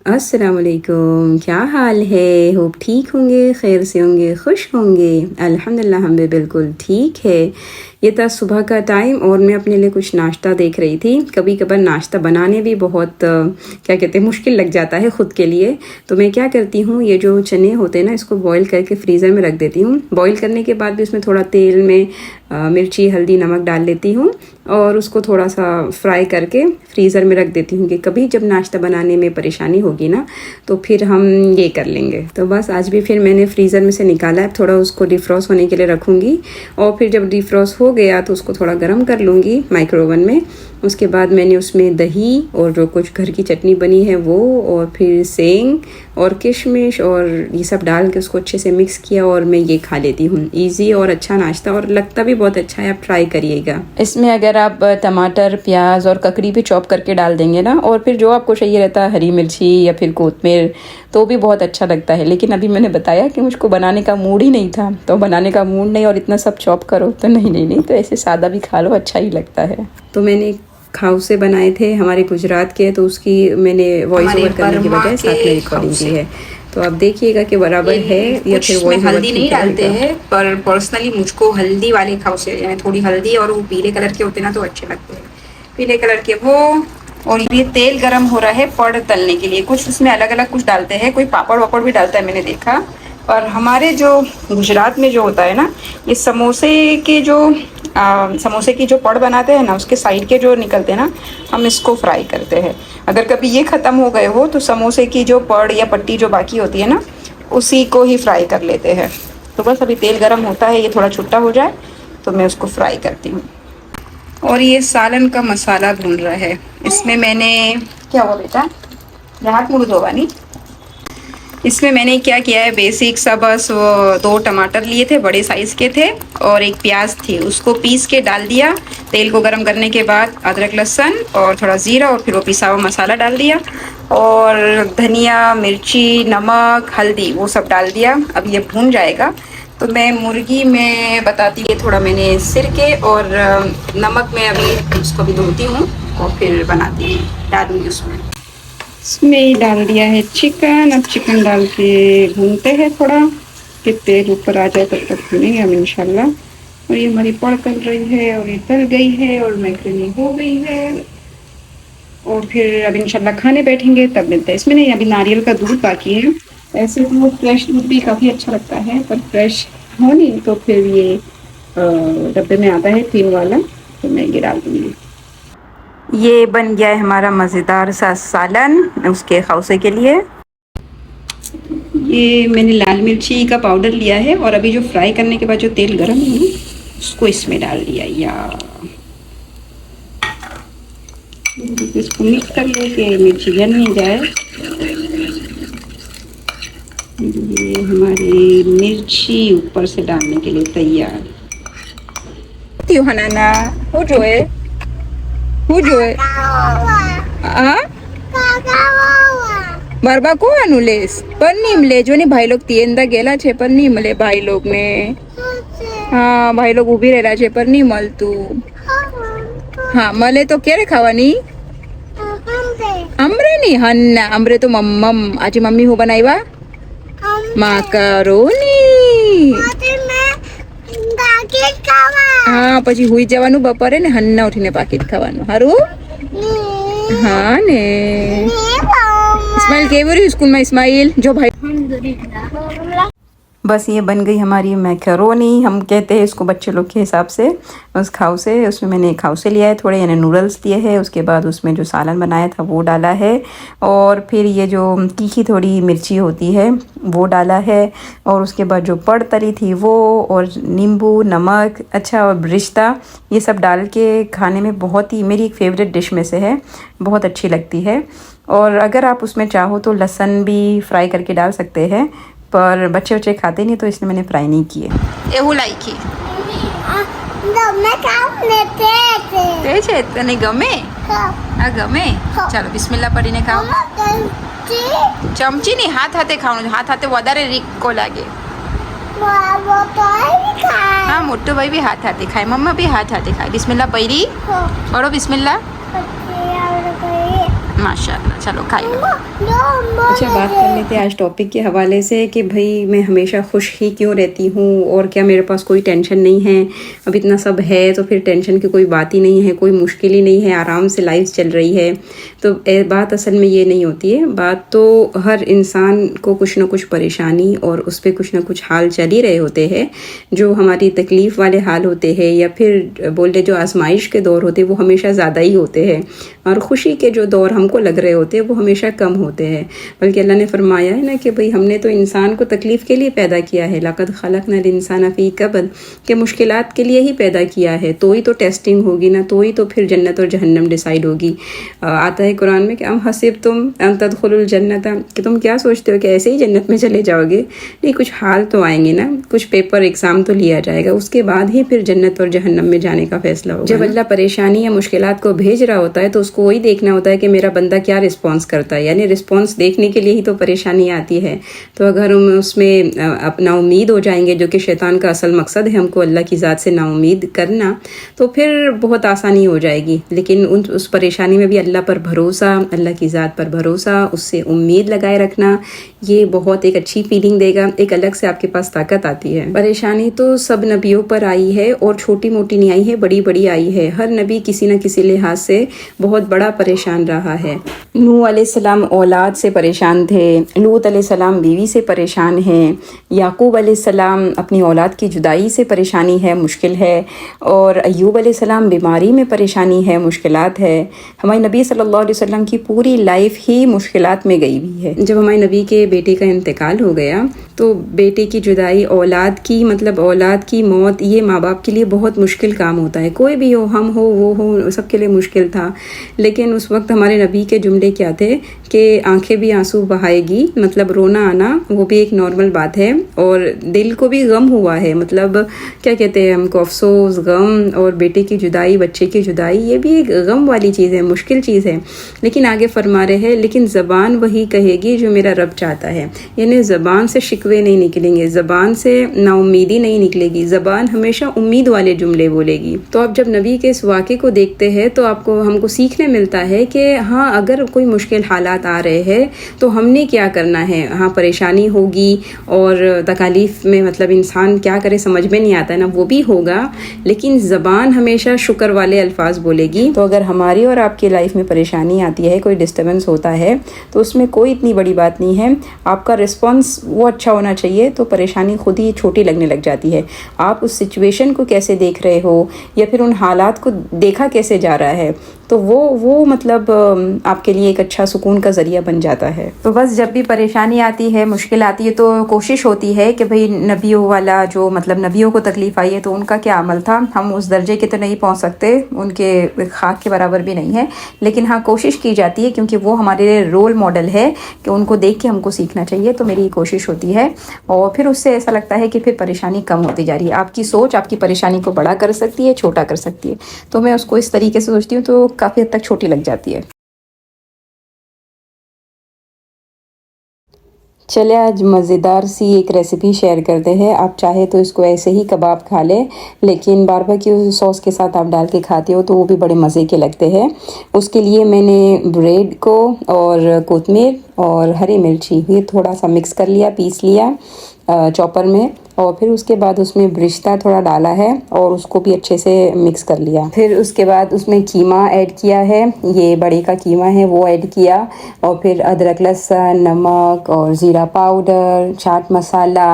अस्सलामुअलैकुम, क्या हाल है? होप ठीक होंगे, खैर से होंगे, खुश होंगे। अल्हम्दुलिल्लाह हम भी बिल्कुल ठीक है। ये था सुबह का टाइम और मैं अपने लिए कुछ नाश्ता देख रही थी। कभी कभार नाश्ता बनाने भी बहुत क्या कहते हैं मुश्किल लग जाता है ख़ुद के लिए। तो मैं क्या करती हूँ, ये जो चने होते हैं ना, इसको बॉईल करके फ्रीज़र में रख देती हूँ। बॉईल करने के बाद भी उसमें थोड़ा तेल में मिर्ची, हल्दी, नमक डाल लेती हूँ और उसको थोड़ा सा फ्राई करके फ्रीज़र में रख देती हूँ कि कभी जब नाश्ता बनाने में परेशानी होगी ना तो फिर हम ये कर लेंगे। तो बस आज भी फिर मैंने फ्रीज़र में से निकाला है, थोड़ा उसको डिफ्रॉस्ट होने के लिए रखूँगी और फिर जब डिफ्रॉस्ट हो गया तो उसको थोड़ा गर्म कर लूँगी माइक्रोवन में। उसके बाद मैंने उसमें दही और जो कुछ घर की चटनी बनी है वो, और फिर सेंग और किशमिश और ये सब डाल के उसको अच्छे से मिक्स किया और मैं ये खा लेती हूँ। इजी और अच्छा नाश्ता और लगता भी बहुत अच्छा है, आप ट्राई करिएगा। इसमें अगर आप टमाटर, प्याज और ककड़ी भी चॉप करके डाल देंगे ना, और फिर जो आपको चाहिए रहता है हरी मिर्ची या फिर कोतमीर, तो भी बहुत अच्छा लगता है। लेकिन अभी मैंने बताया कि मुझको बनाने का मूड ही नहीं था, तो बनाने का मूड नहीं और इतना सब चॉप करो तो नहीं, तो ऐसे सादा भी खा लो, अच्छा ही लगता है। तो मैंने खाउसे बनाए थे हमारे गुजरात के, तो उसकी मैंने वॉइस ओवर करने की बजाय साथ में रिकॉर्डिंग की है। तो आप देखिएगा कि बराबर है या फिर वॉइस ओवर हल्दी नहीं डालते हैं, पर पर्सनली मुझको हल्दी वाले खाउसे, यानी थोड़ी हल्दी और वो पीले कलर के होते ना तो अच्छे लगते हैं। पीले कलर के वो। और ये तेल गरम हो रहा है पड़ तलने के लिए। कुछ उसमें अलग अलग कुछ डालते हैं, कोई पापड़ वापड़ भी डालता है मैंने देखा। और हमारे जो गुजरात में जो होता है ना, ये समोसे की जो पड़ बनाते हैं ना, उसके साइड के जो निकलते हैं ना, हम इसको फ्राई करते हैं। अगर कभी ये ख़त्म हो गए हो तो समोसे की जो पड़ या पट्टी जो बाकी होती है ना, उसी को ही फ्राई कर लेते हैं। तो बस अभी तेल गरम होता है, ये थोड़ा छुट्टा हो जाए तो मैं उसको फ्राई करती हूँ। और ये सालन का मसाला भून रहा है। इसमें मैंने क्या हुआ बेटा, हाथ मुड़ धोवा नहीं। इसमें मैंने क्या किया है, बेसिक सा बस वो 2 टमाटर लिए थे, बड़े साइज़ के थे, और 1 प्याज थी, उसको पीस के डाल दिया। तेल को गर्म करने के बाद अदरक, लहसुन और थोड़ा ज़ीरा और फिर वो पिसा हुआ मसाला डाल दिया, और धनिया, मिर्ची, नमक, हल्दी वो सब डाल दिया। अब ये भून जाएगा तो मैं मुर्गी में बताती है, थोड़ा मैंने सिरके और नमक में अभी उसको भी धोती हूँ और फिर बनाती हूँ, डालूँगी उसमें। इसमें डाल दिया है चिकन। अब चिकन डाल के भूनते हैं थोड़ा कि तेल ऊपर आ जाए, तब तक भूनेंगे हम इंशाल्लाह। और ये हमारी पड़ तल रही है और ये तल गई है और मैक्रोनी हो गई है, और फिर अब इंशाल्लाह खाने बैठेंगे तब मिलते हैं। इसमें नहीं, अभी नारियल का दूध बाकी है। ऐसे तो फ्रेश दूध भी काफ़ी अच्छा लगता है, पर फ्रेश हो नहीं तो फिर ये डब्बे में आता है 3 वाला, तो मैं ये डाल दूँगी। ये बन गया है हमारा मज़ेदार सा सालन उसके खाउसे के लिए। ये मैंने लाल मिर्ची का पाउडर लिया है और अभी जो फ्राई करने के बाद जो तेल गरम है ना, उसको इसमें डाल दिया। या इसको मिक्स कर ले कि मिर्ची जल नहीं जाए। ये हमारी मिर्ची ऊपर से डालने के लिए तैयार। हनाना हो जो है बारबा को अनुलेस पर नहीं मले जो नहीं भाई लोग तियंदा गेला छे पर नहीं मले भाई लोग ने। हाँ भाई लोग उभी रहेला छे पर नहीं मलतू। हाँ मले तो क्યારે खावानी? अमरे नहीं हन्ना अमरे तो मम्मम आज मम्मी हो बनाईवा माकारोनी। हाँ પછી હુઈ જવાનું બપોરે ને હન્ના ઉઠીને પાકીટ ખાવાનું હારું। हाँ ने इस्माइल केवरी स्कूल में इस्माइल जो भाई। बस ये बन गई हमारी मैकरोनी, हम कहते हैं इसको बच्चे लोग के हिसाब से, उस खाउसे। उसमें मैंने खाउसे लिया है थोड़े, यानी नूडल्स लिए हैं। उसके बाद उसमें जो सालन बनाया था वो डाला है, और फिर ये जो तीखी थोड़ी मिर्ची होती है वो डाला है, और उसके बाद जो पड़ तरी थी वो, और नींबू, नमक, अच्छा और रिश्ता, ये सब डाल के खाने में बहुत ही मेरी एक फ़ेवरेट डिश में से है, बहुत अच्छी लगती है। और अगर आप उसमें चाहो तो लहसुन भी फ्राई करके डाल सकते हैं, पर बच्चे खाते नहीं तो इसलिए मैंने फ्राई नहीं किए। એવું લાઈકી ગમે ખાવને તે છે તને ગમે? આ ગમે? ચાલો બિસ્મિલ્લાહ પડીને ખાઓ। ચમચી નહીં, હાથ હાથે ખાવાનું, હાથ હાથે વધારે રીકો લાગે। हाँ मोटो भाई भी हाथ हाथे खाए, मम्मा भी हाथ हाथे खाए। बिस्मिल्लाह पड़ी पढ़ो बिस्मिल्लाह। माशाल्लाह। चलो खाइए। अच्छा, बात कर लेते हैं आज टॉपिक के हवाले से कि भाई मैं हमेशा खुश ही क्यों रहती हूँ और क्या मेरे पास कोई टेंशन नहीं है। अब इतना सब है तो फिर टेंशन की कोई बात ही नहीं है, कोई मुश्किल ही नहीं है, आराम से लाइफ चल रही है। तो बात असल में ये नहीं होती है। बात तो हर इंसान को कुछ ना कुछ परेशानी और उस पर कुछ ना कुछ हाल चल ही रहे होते हैं। जो हमारी तकलीफ़ वाले हाल होते हैं या फिर बोले जो आजमाइश के दौर होते हैं वो हमेशा ज़्यादा ही होते हैं, और ख़ुशी के जो दौर हमको लग रहे होते हैं वो हमेशा कम होते हैं। बल्कि अल्लाह ने फरमाया है ना कि भाई हमने तो इंसान को तकलीफ़ के लिए पैदा किया है, लक़द ख़लक़नल इंसान फ़ी कबद, के मुश्किलात के लिए ही पैदा किया है। तो ही तो टेस्टिंग होगी ना, तो ही तो फिर जन्नत और जहन्नम डिसाइड होगी। आता है कुरान में कि अम हसिबतुम अन तदखुलुल जन्नत, कि तुम क्या सोचते हो कि ऐसे ही जन्नत में चले जाओगे। नहीं, कुछ हाल तो आएंगे ना, कुछ पेपर एग्ज़ाम तो लिया जाएगा, उसके बाद ही फिर जन्नत और जहन्नम में जाने का फैसला होगा। जब अल्लाह परेशानी या मुश्किलात को भेज रहा होता है तो उसको वही देखना होता है कि मेरा बंदा क्या रिस्पॉन्स करता है। यानी रिस्पॉन्स देखने के लिए ही तो परेशानी आती है। तो अगर हम उसमें अपना उम्मीद हो जाएंगे, जो कि शैतान का असल मकसद है हमको अल्लाह की ज़ात से नाउम्मीद करना, तो फिर बहुत आसानी हो जाएगी। लेकिन उस परेशानी में भी अल्लाह पर भरोसा, अल्लाह की ज़ात पर भरोसा, उससे उम्मीद लगाए रखना, ये बहुत एक अच्छी फीलिंग देगा। एक अलग से आपके पास ताकत आती है। परेशानी तो सब नबियों पर आई है और छोटी मोटी नहीं आई है, बड़ी बड़ी आई है। हर नबी किसी न किसी लिहाज से बहुत बड़ा परेशान रहा है। नूह अलैहिस्सलाम औलाद से परेशान थे, लूत अलैहिस्सलाम बीवी से परेशान हैं, याकूब अलैहिस्सलाम अपनी औलाद की जुदाई से परेशानी है, मुश्किल है, और अय्यूब अलैहिस्सलाम बीमारी में परेशानी है, मुश्किलात है। हमारे नबी सल्लल्लाहु अलैहि वसल्लम की पूरी लाइफ ही मुश्किलात में गई हुई है। जब हमारे नबी के बेटे का इंतकाल हो गया तो बेटे की जुदाई, औलाद की मतलब औलाद की मौत, ये माँ बाप के लिए बहुत मुश्किल काम होता है। कोई भी हो, हम हो वो हो, सबके लिए मुश्किल था। लेकिन उस वक्त हमारे नबी के जुमले क्या थे कि आंखें भी आंसू बहाएगी, मतलब रोना आना वो भी एक नॉर्मल बात है, और दिल को भी गम हुआ है, मतलब क्या कहते हैं हमको, अफसोस, गम, और बेटे की जुदाई, बच्चे की जुदाई, ये भी एक गम वाली चीज़ है, मुश्किल चीज़ है। लेकिन आगे फरमा रहे हैं, लेकिन ज़बान वही कहेगी जो मेरा रब चाहता है। यानी ज़बान से शिकवे नहीं निकलेंगे, ज़बान से नाउम्मीदी नहीं निकलेगी, ज़बान हमेशा उम्मीद वाले जुमले बोलेगी। तो आप जब नबी के इस वाक़े को देखते हैं तो आपको हमको सीखने मिलता है कि हाँ, अगर कोई मुश्किल हालात आ रहे हैं तो हमने क्या करना है। हाँ, परेशानी होगी और तकालीफ़ में मतलब इंसान क्या करे समझ में नहीं आता है ना, वो भी होगा, लेकिन ज़बान हमेशा शुक्र वाले अल्फाज बोलेगी। तो अगर हमारी और आपकी लाइफ में परेशानी आती है, कोई डिस्टर्बेंस होता है, तो उसमें कोई इतनी बड़ी बात नहीं है। आपका रिस्पॉन्स वो अच्छा होना चाहिए, तो परेशानी खुद ही छोटी लगने लग जाती है। आप उस सिचुएशन को कैसे देख रहे हो या फिर उन हालात को देखा कैसे जा रहा है, तो वो मतलब आपके लिए एक अच्छा सुकून का ज़रिया बन जाता है। तो बस जब भी परेशानी आती है, मुश्किल आती है, तो कोशिश होती है कि भाई नबियों वाला जो मतलब नबियों को तकलीफ़ आई है तो उनका क्या अमल था। हम उस दर्जे के तो नहीं पहुंच सकते, उनके खाक के बराबर भी नहीं है, लेकिन हाँ कोशिश की जाती है, क्योंकि वो हमारे लिए रोल मॉडल है कि उनको देख के हमको सीखना चाहिए। तो मेरी कोशिश होती है, और फिर उससे ऐसा लगता है कि फिर परेशानी कम होती जा रही है। आपकी सोच आपकी परेशानी को बड़ा कर सकती है, छोटा कर सकती है। तो मैं उसको इस तरीके से सोचती हूँ तो काफ़ी हद तक छोटी लग जाती है। चले आज मज़ेदार सी एक रेसिपी शेयर करते हैं। आप चाहे तो इसको ऐसे ही कबाब खा लें, लेकिन बारबेक्यू सॉस के साथ आप डाल के खाते हो तो वो भी बड़े मज़े के लगते हैं। उसके लिए मैंने ब्रेड को और कोतमीर और हरी मिर्ची ये थोड़ा सा मिक्स कर लिया, पीस लिया चॉपर में, और फिर उसके बाद उसमें ब्रिश्ता थोड़ा डाला है और उसको भी अच्छे से मिक्स कर लिया। फिर उसके बाद उसमें कीमा ऐड किया है, ये बड़े का कीमा है वो ऐड किया, और फिर अदरक, लहसुन, नमक और ज़ीरा पाउडर, चाट मसाला,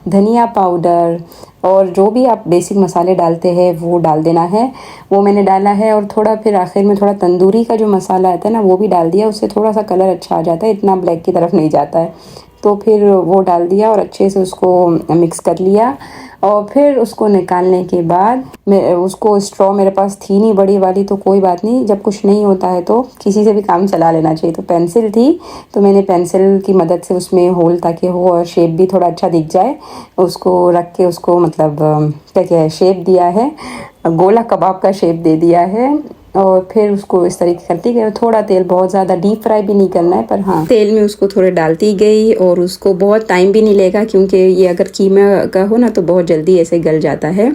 धनिया पाउडर और जो भी आप बेसिक मसाले डालते हैं वो डाल देना है। वो मैंने डाला है, और थोड़ा फिर आखिर में थोड़ा तंदूरी का जो मसाला आता है ना वो भी डाल दिया, उससे थोड़ा सा कलर अच्छा आ जाता है, इतना ब्लैक की तरफ नहीं जाता है। तो फिर वो डाल दिया और अच्छे से उसको मिक्स कर लिया, और फिर उसको निकालने के बाद मैं उसको, स्ट्रॉ मेरे पास थी नहीं बड़ी वाली, तो कोई बात नहीं, जब कुछ नहीं होता है तो किसी से भी काम चला लेना चाहिए। तो पेंसिल थी तो मैंने पेंसिल की मदद से उसमें होल ताकि हो और शेप भी थोड़ा अच्छा दिख जाए, उसको रख के उसको मतलब क्या क्या शेप दिया है, गोला कबाब का शेप दे दिया है। और फिर उसको इस तरीके करती गई। थोड़ा तेल, बहुत ज़्यादा डीप फ्राई भी नहीं करना है, पर हाँ तेल में उसको थोड़े डालती गई। और उसको बहुत टाइम भी नहीं लेगा, क्योंकि ये अगर कीमा का हो ना तो बहुत जल्दी ऐसे गल जाता है।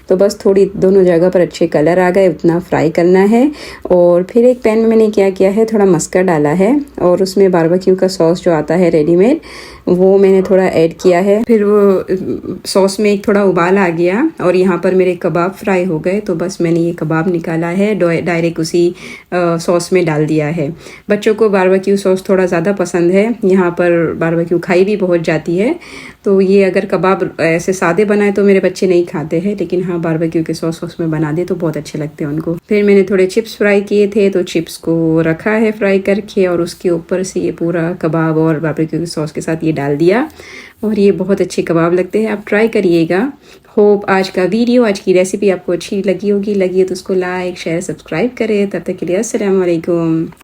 तो बस थोड़ी दोनों जगह पर अच्छे कलर आ गए उतना फ्राई करना है। और फिर एक पैन में मैंने क्या किया है, थोड़ा मस्का डाला है और उसमें बारबेक्यू का सॉस जो आता है रेडीमेड, वो मैंने थोड़ा ऐड किया है। फिर वो सॉस में एक थोड़ा उबाल आ गया और यहाँ पर मेरे कबाब फ्राई हो गए। तो बस मैंने ये कबाब निकाला है, डायरेक्ट उसी सॉस में डाल दिया है। बच्चों को बारबेक्यू सॉस थोड़ा ज़्यादा पसंद है, यहाँ पर बारबेक्यू खाई भी बहुत जाती है। तो ये अगर कबाब ऐसे सादे बनाए तो मेरे बच्चे नहीं खाते हैं, लेकिन हाँ बारबेक्यू के सॉस में बना दे तो बहुत अच्छे लगते हैं उनको। फिर मैंने थोड़े चिप्स फ्राई किए थे, तो चिप्स को रखा है फ्राई करके और उसके ऊपर से ये पूरा कबाब और बारबेक्यू के सॉस के साथ ये डाल दिया और ये बहुत अच्छे कबाब लगते हैं। आप ट्राई करिएगा। होप आज का वीडियो, आज की रेसिपी आपको अच्छी लगी होगी। लगी है तो उसको लाइक शेयर सब्सक्राइब करें। तब तक के लिए अस्सलाम वालेकुम।